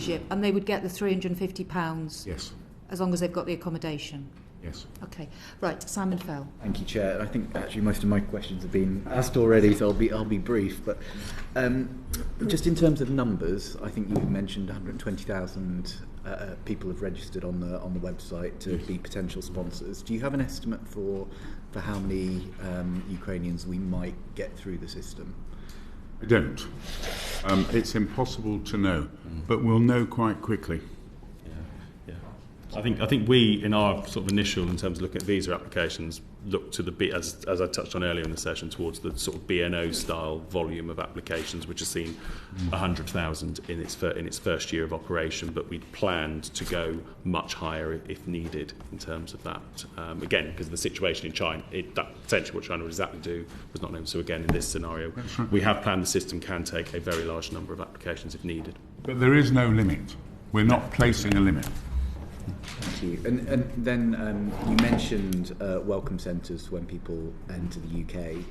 sponsorship, and they would get the £350 Yes. as long as they've got the accommodation. Yes. Okay, right, Simon Fell. Thank you, Chair. I think actually most of my questions have been asked already, so I'll be brief. But just in terms of numbers, I think you mentioned 120,000 people have registered on the website to be potential sponsors. Do you have an estimate for how many Ukrainians we might get through the system? I don't. It's impossible to know, but we'll know quite quickly. I think we, in our sort of initial, in terms of looking at visa applications, look to as I touched on earlier in the session, towards the sort of BNO style volume of applications, which has seen 100,000 in its first year of operation. But we planned to go much higher if needed in terms of that. Again, because of the situation in China, that potentially what China would exactly do was not known. So again, in this scenario, we have planned the system can take a very large number of applications if needed. But there is no limit. We're not placing a limit. Thank you. And then you mentioned welcome centres when people enter the UK.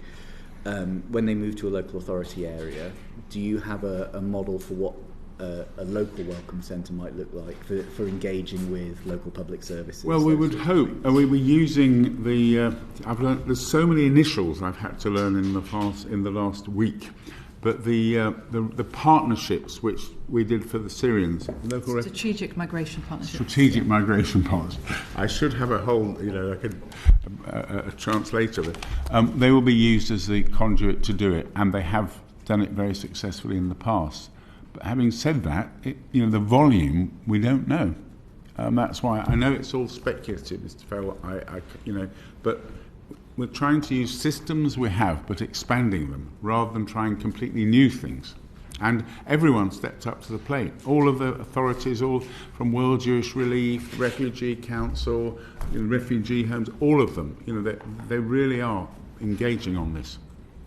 When they move to a local authority area, do you have a model for what a local welcome centre might look like for engaging with local public services? Well, we would hope. We were using the. I've learned there's so many initials I've had to learn in the last week. But the partnerships which we did for the Syrians, local Strategic Migration Partnership. Strategic Migration Partnership. I should have a whole, like a translator of it. They will be used as the conduit to do it, and they have done it very successfully in the past. But having said that, the volume we don't know. That's why I know it's all speculative, Mr. Fell. But we're trying to use systems we have, but expanding them, rather than trying completely new things. And everyone stepped up to the plate. All of the authorities, all from World Jewish Relief, Refugee Council, refugee homes, all of them, they really are engaging on this.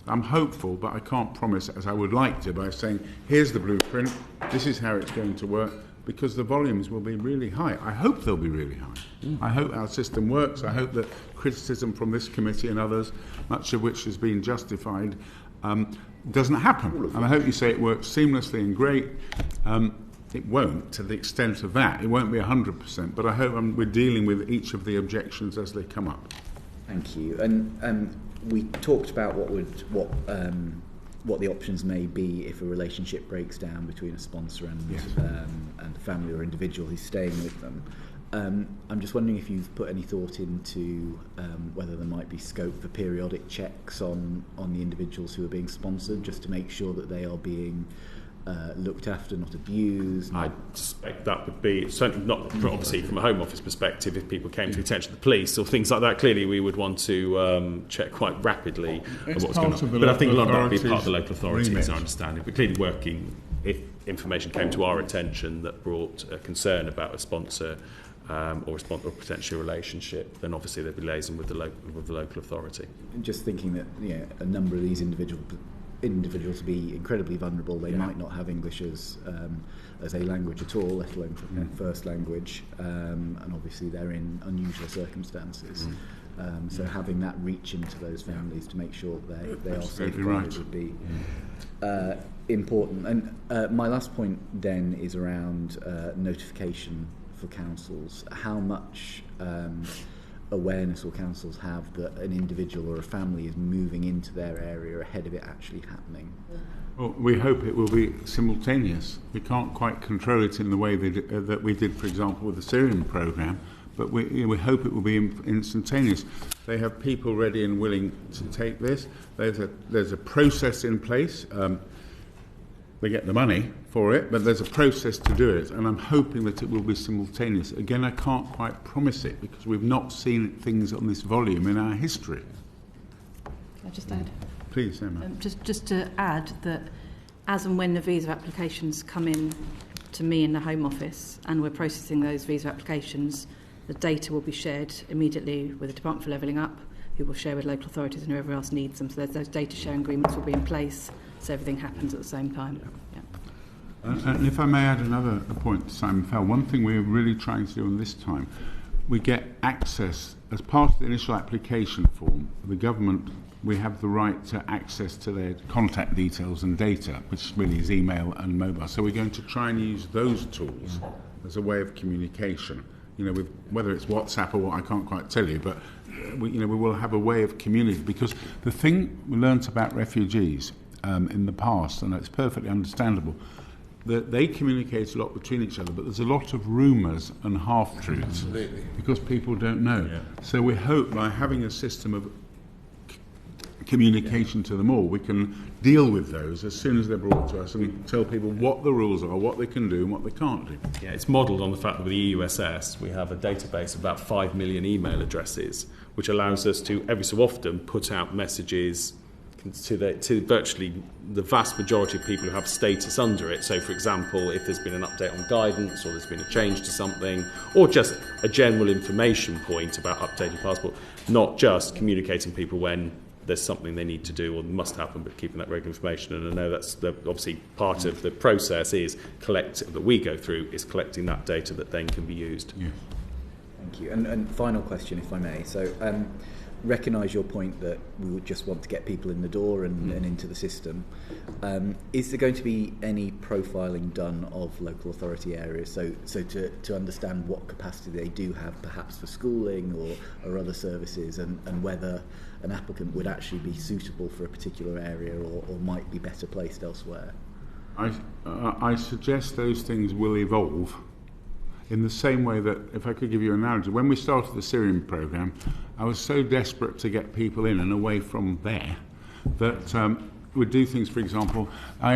I'm hopeful, but I can't promise, as I would like to, by saying, here's the blueprint, this is how it's going to work, because the volumes will be really high. I hope they'll be really high. I hope our system works. I hope that criticism from this committee and others, much of which has been justified, doesn't happen. And I hope you say it works seamlessly and great. It won't to the extent of that. It won't be 100%, but I hope we're dealing with each of the objections as they come up. Thank you. And we talked about what the options may be if a relationship breaks down between a sponsor and a family or individual who's staying with them. I'm just wondering if you've put any thought into whether there might be scope for periodic checks on the individuals who are being sponsored, just to make sure that they are being looked after, not abused. I suspect that would be certainly not, obviously from a Home Office perspective, if people came to the attention of the police or things like that, clearly we would want to check quite rapidly what's going on. But I think a lot of that would be part of the local authorities, our understanding. But clearly working, if information came to our attention that brought a concern about a sponsor or potential relationship, then obviously they'd be liaising with the local authority. Just thinking that a number of these individuals will be incredibly vulnerable. They might not have English as a language at all, let alone first language, and obviously they're in unusual circumstances. So having that reach into those families to make sure that they are safeguarded would be important. And my last point then is around notification for councils. How much awareness will councils have that an individual or a family is moving into their area ahead of it actually happening? Well, we hope it will be simultaneous. We can't quite control it in the way that we did, for example, with the Syrian programme, but we hope it will be instantaneous. They have people ready and willing to take this. There's a process in place. They get the money for it, but there's a process to do it, and I'm hoping that it will be simultaneous. Again, I can't quite promise it because we've not seen things on this volume in our history. Can I just add? Please, Emma. Just to add that as and when the visa applications come in to me in the Home Office and we're processing those visa applications, the data will be shared immediately with the Department for Levelling Up, who will share with local authorities and whoever else needs them. So those data sharing agreements will be in place, so everything happens at the same time. Yeah. And if I may add another point to Simon Fell, one thing we're really trying to do on this time, we get access, as part of the initial application form, the government we have the right to access to their contact details and data, which really is email and mobile. So we're going to try and use those tools as a way of communication. With whether it's WhatsApp or what, I can't quite tell you, but we will have a way of communicating. Because the thing we learnt about refugees in the past, and it's perfectly understandable, that they communicate a lot between each other, but there's a lot of rumours and half-truths because people don't know. Yeah. So we hope by having a system of communication to them all, we can deal with those as soon as they're brought to us and tell people what the rules are, what they can do and what they can't do. Yeah, it's modelled on the fact that with the EUSS we have a database of about 5 million email addresses, which allows us to every so often put out messages to virtually the vast majority of people who have status under it. So, for example, if there's been an update on guidance or there's been a change to something, or just a general information point about updating passport, not just communicating people when there's something they need to do or must happen, but keeping that regular information. And I know that's obviously part of the process that we go through is collecting that data that then can be used. Yeah. Thank you. And final question, if I may. So, recognise your point that we would just want to get people in the door and into the system. Is there going to be any profiling done of local authority areas, so to understand what capacity they do have, perhaps for schooling or other services, and whether an applicant would actually be suitable for a particular area or might be better placed elsewhere? I suggest those things will evolve. In the same way that, if I could give you an analogy, when we started the Syrian programme, I was so desperate to get people in and away from there that we'd do things, for example, I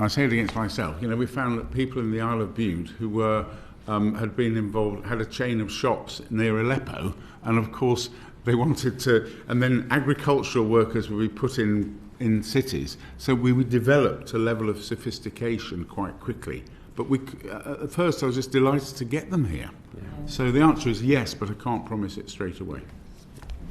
say it against myself, we found that people in the Isle of Bute who were had been involved, had a chain of shops near Aleppo, and of course they wanted to, and then agricultural workers would be put in cities. So we developed a level of sophistication quite quickly. But at first I was just delighted to get them here. Yeah. So the answer is yes, but I can't promise it straight away.